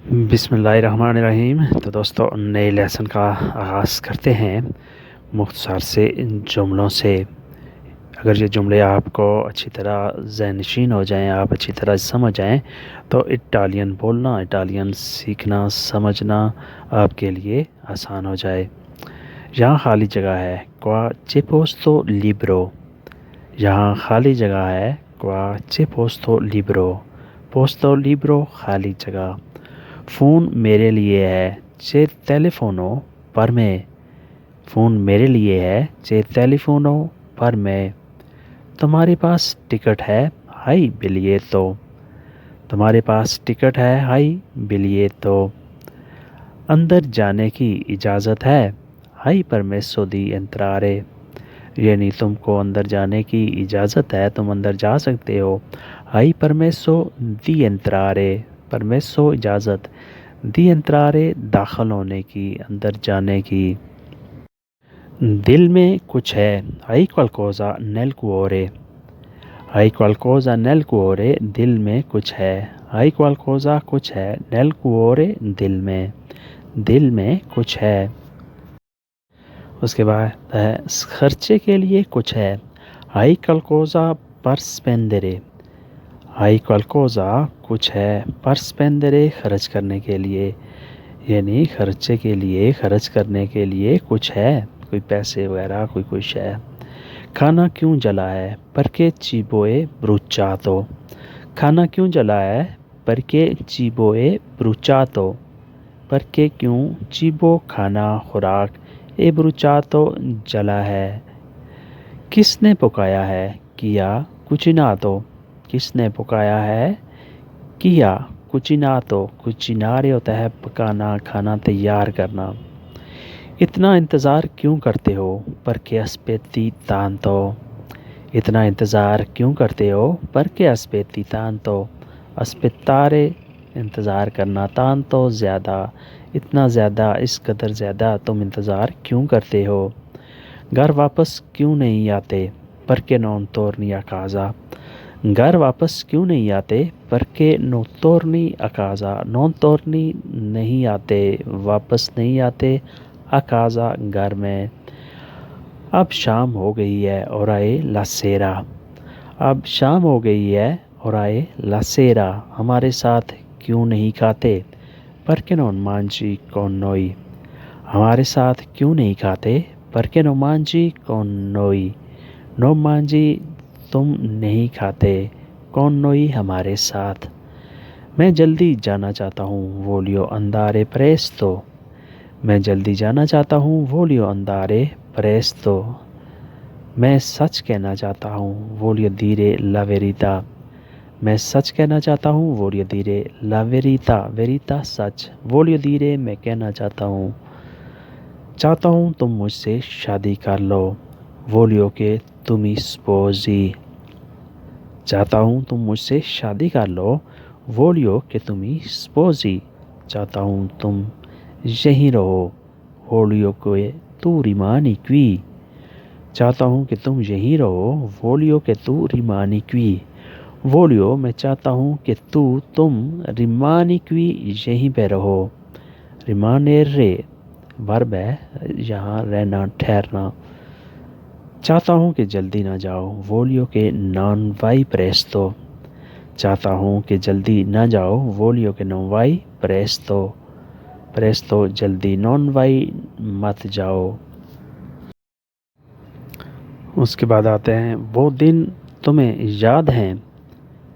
बिस्मिल्लाहिर्रहमानिर्रहीम। तो दोस्तों, नए लेसन का आगाज़ करते हैं मुख्तसर से इन जुमलों से। अगर ये जुमले आपको अच्छी तरह ज़हनशीन हो जाएं, आप अच्छी तरह समझ जाएं, तो इटालियन बोलना, इटालियन सीखना, समझना आपके लिए आसान हो जाए। यहाँ खाली जगह है, क्वा c'è posto libero। यहाँ खाली जगह है, क्वा c'è posto libero। पोस्तो लिब्रो खाली जगह। फ़ोन मेरे लिए है, c'è telefono per me। Phone मेरे लिए है, c'è telefono per me। तुम्हारे पास टिकट है, hai biglietto। तुम्हारे पास टिकट है, hai biglietto। अंदर जाने की इजाज़त है, hai permesso di entrare। यानी तुमको अंदर जाने की इजाज़त है, तुम अंदर जा सकते हो। hai permesso di entrare। परमेसो इजाज़त, दी एंत्रारे दाखिल होने की, अंदर जाने की। दिल में कुछ है, hai qualcosa nel cuore। hai qualcosa nel cuore, दिल में कुछ है। hai qualcosa कुछ है, nel cuore दिल में, दिल में कुछ है। उसके बाद है खर्चे के लिए कुछ है, hai qualcosa per spendere। hai qualcosa कुछ है, per spendere खर्च करने के लिए, यानी खर्चे के लिए, खर्च करने के लिए कुछ है, कोई पैसे वगैरह, कोई कुछ है। खाना क्यों जला है, perché cibo è bruciato। खाना क्यों जला है, perché cibo è bruciato। perché क्यों, cibo खाना, खुराक, e bruciato जला है। किसने पकाया है, किया, cucinato। किसने पकाया है, किया, cucinato। cucinare होता है पकाना, खाना तैयार करना। इतना इंतज़ार क्यों करते हो, perché aspetti tanto। इतना इंतज़ार क्यों करते हो, perché aspetti tanto। aspettare इंतज़ार करना, tanto ज़्यादा, इतना ज़्यादा, इस कदर ज़्यादा तुम इंतज़ार क्यों करते हो। घर वापस क्यों नहीं आते, perché non torni a casa। घर वापस क्यों नहीं आते, perché non torni a casa। non torni नहीं आते, वापस नहीं आते, a casa घर में। अब शाम हो गई है, orai la sera। अब शाम हो गई है, orai la sera। हमारे साथ क्यों नहीं खाते, perché non mangi con noi। हमारे साथ क्यों नहीं खाते, perché non mangi con noi। non mangi तुम नहीं खाते, con noi हमारे साथ। मैं जल्दी जाना चाहता हूँ, voglio andare presto। मैं जल्दी जाना चाहता हूँ, voglio andare presto। मैं सच कहना चाहता हूँ, voglio dire la verità। मैं सच कहना चाहता हूँ, voglio dire la verità। verità सच, voglio dire मैं कहना चाहता हूँ तुम मुझसे शादी कर लो, voglio che tu mi sposi। चाहता हूँ तुम मुझसे शादी कर लो, voglio che tu mi sposi। चाहता हूँ तुम यहीं रहो, voglio che tu rimani qui। चाहता हूँ कि तुम यहीं रहो, voglio che tu rimani qui। voglio मैं चाहता हूँ कि तुम rimani qui यहीं पे रहो। rimanere वर्ब है, यहाँ रहना, ठहरना। चाहता हूँ कि जल्दी ना जाओ, voglio che non vai presto। चाहता हूँ कि जल्दी ना जाओ, voglio che non vai presto। presto जल्दी, non vai मत जाओ। उसके बाद आते हैं वो दिन तुम्हें याद हैं,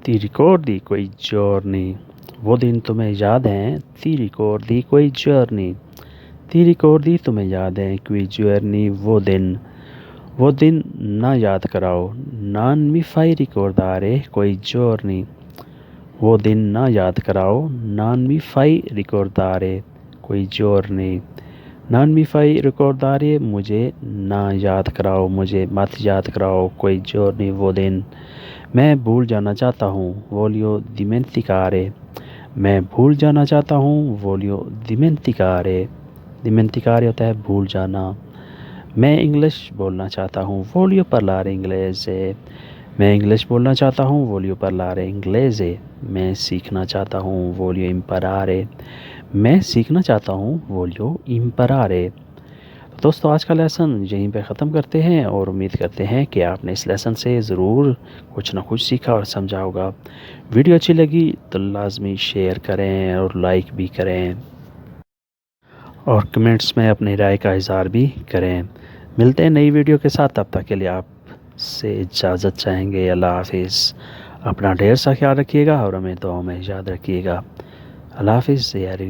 ti ricordi quei giorni। वो दिन तुम्हें याद हैं, ti ricordi quei giorni। ti ricordi तुम्हें याद हैं, quei giorni वो दिन ना याद कराओ, non mi fai ricordare quei giorni। वो दिन ना याद कराओ, non mi fai ricordare quei giorni। non mi fai ricordare मुझे ना याद कराओ, मुझे मत याद कराओ, quei giorni वो दिन। मैं भूल जाना चाहता हूँ, voglio dimenticare। मैं भूल जाना चाहता हूँ, voglio dimenticare। dimenticare होता है भूल जाना। मैं इंग्लिश बोलना चाहता हूँ, voglio parlare inglese। मैं इंग्लिश बोलना चाहता हूँ, voglio parlare inglese। मैं सीखना चाहता हूँ, voglio imparare। मैं सीखना चाहता हूँ, voglio imparare। तो दोस्तों आज का लेसन यहीं पे ख़त्म करते हैं और उम्मीद करते हैं कि आपने इस लेसन से ज़रूर कुछ ना कुछ सीखा और समझा होगा। वीडियो अच्छी लगी तो लाजमी शेयर करें और लाइक भी करें और कमेंट्स में अपनी राय का इज़हार भी करें। मिलते हैं नई वीडियो के साथ, तब तक के लिए आपसे इजाज़त चाहेंगे। अल्लाह हाफिज़। अपना ढेर सा ख्याल रखिएगा और हमें दुआओं में याद रखिएगा। अल्लाह हाफिज़। यारी